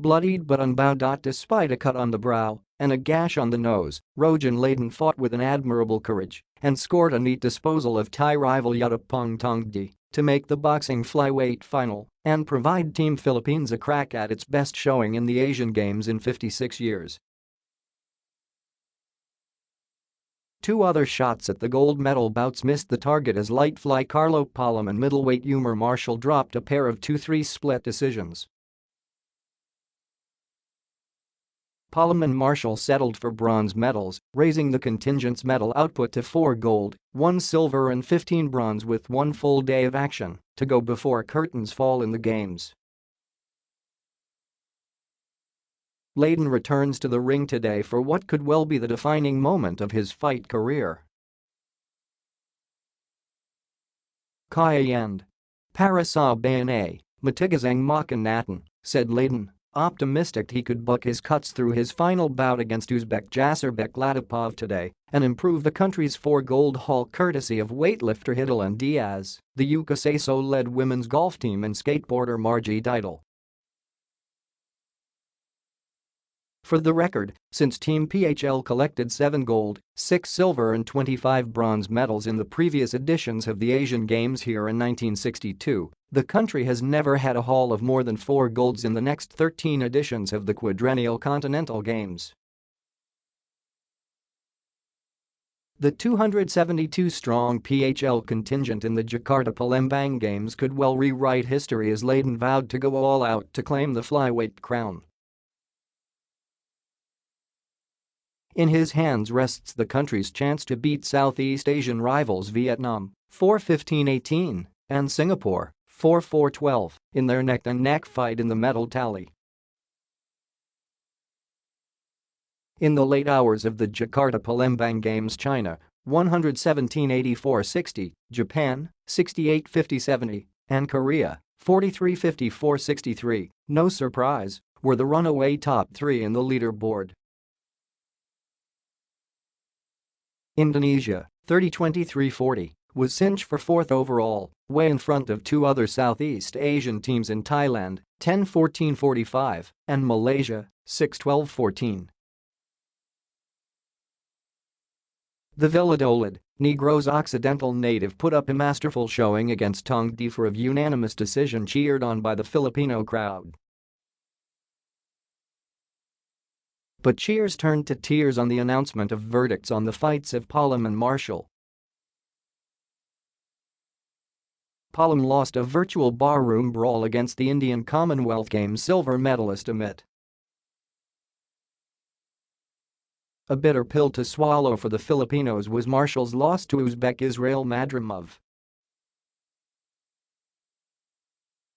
bloodied but unbowed. Despite a cut on the brow and a gash on the nose, Rogen Ladon fought with an admirable courage and scored a neat disposal of Thai rival Yuttapong Tongdee to make the boxing flyweight final and provide Team Philippines a crack at its best showing in the Asian Games in 56 years. Two other shots at the gold medal bouts missed the target as light fly Carlo Paalam and middleweight Eumir Marcial dropped a pair of 2-3 split decisions. Paalam and Marcial settled for bronze medals, raising the contingent's medal output to 4 gold, 1 silver and 15 bronze with 1 full day of action to go before curtains fall in the games. Ladon returns to the ring today for what could well be the defining moment of his fight career. Kaya and para sa bayan matigas ang mukha natin, said Ladon, optimistic he could book his cuts through his final bout against Uzbek Jasurbek Latipov today and improve the country's 4 gold haul courtesy of weightlifter Hidilyn Diaz, the Yuka Saso-led women's golf team and skateboarder Margie Didal. For the record, since Team PHL collected 7 gold, 6 silver and 25 bronze medals in the previous editions of the Asian Games here in 1962, the country has never had a haul of more than 4 golds in the next 13 editions of the quadrennial Continental Games. The 272-strong PHL contingent in the Jakarta Palembang Games could well rewrite history as Ladon vowed to go all out to claim the flyweight crown. In his hands rests the country's chance to beat Southeast Asian rivals Vietnam 4-15-18 and Singapore 4-4-12 in their neck-and-neck fight in the medal tally. In the late hours of the Jakarta Palembang Games, China 117-84-60, Japan 68-50-70 and Korea 43-54-63, no surprise, were the runaway top 3 in the leaderboard. Indonesia 30-23-40 was cinched for 4th overall, way in front of 2 other Southeast Asian teams in Thailand 10-14-45 and Malaysia 6-12-14. The Valladolid, Negros Occidental native put up a masterful showing against Tongdee for a unanimous decision cheered on by the Filipino crowd. But cheers turned to tears on the announcement of verdicts on the fights of Paalam and Marcial. Paalam lost a virtual barroom brawl against the Indian Commonwealth Games silver medalist Eumir. A bitter pill to swallow for the Filipinos was Marcial's loss to Uzbek Israel Madrimov.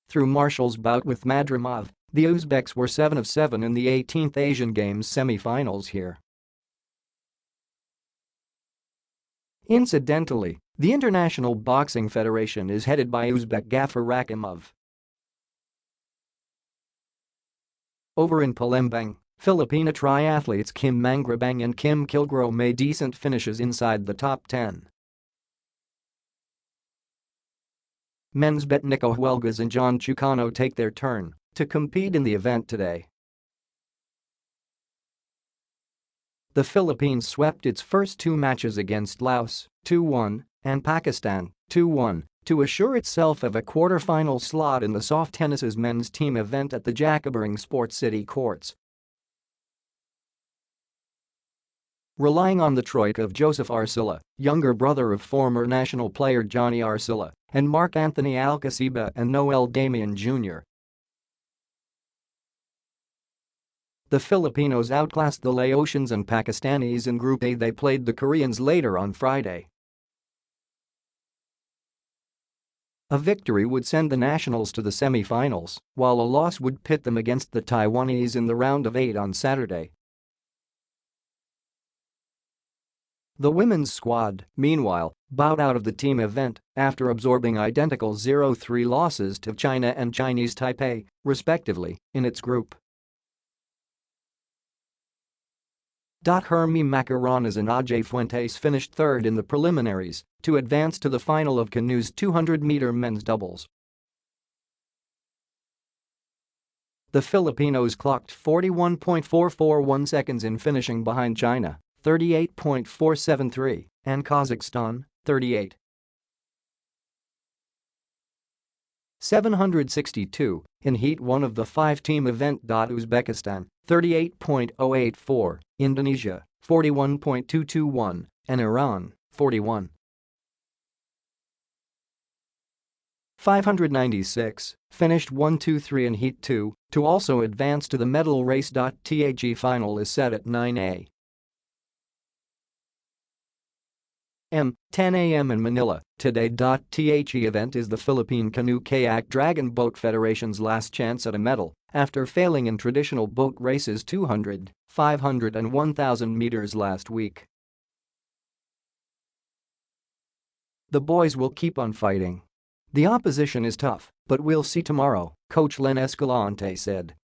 Through Marcial's bout with Madrimov, the Uzbeks were 7 of 7 in the 18th Asian Games semi-finals here. Incidentally, the International Boxing Federation is headed by Uzbek Gafur Rakimov. Over in Palembang, Filipina triathletes Kim Mangrabang and Kim Kilgro made decent finishes inside the top 10. Men's bet Nico Huelgas and John Chucano take their turn to compete in the event today. The Philippines swept its first 2 matches against Laos 2-1 and Pakistan 2-1 to assure itself of a quarter-final slot in the soft tennis's men's team event at the Jacobering Sports City courts. Relying on the troika of Joseph Arcilla, younger brother of former national player Johnny Arcilla, and Mark Anthony Alcaceba and Noel Damian Jr., the Filipinos outclassed the Laotians and Pakistanis in Group A. They played the Koreans later on Friday. A victory would send the nationals to the semi-finals, while a loss would pit them against the Taiwanese in the round of 8 on Saturday. The women's squad, meanwhile, bowed out of the team event after absorbing identical 0-3 losses to China and Chinese Taipei, respectively, in its group. Hermie Macaronas and Ajay Fuentes finished 3rd in the preliminaries to advance to the final of canoe's 200-meter men's doubles. The Filipinos clocked 41.441 seconds in finishing behind China, 38.473, and Kazakhstan, 38. 762 in Heat 1 of the 5-team event. Uzbekistan, 38.084, Indonesia, 41.221, and Iran, 41. 596 finished 1-2-3 in Heat 2 to also advance to the medal race. The final is set at 9 a.m. 10 a.m. in Manila today. The event is the Philippine Canoe Kayak Dragon Boat Federation's last chance at a medal after failing in traditional boat races 200, 500 and 1,000 meters last week. The boys will keep on fighting. The opposition is tough, but we'll see tomorrow, Coach Len Escalante said.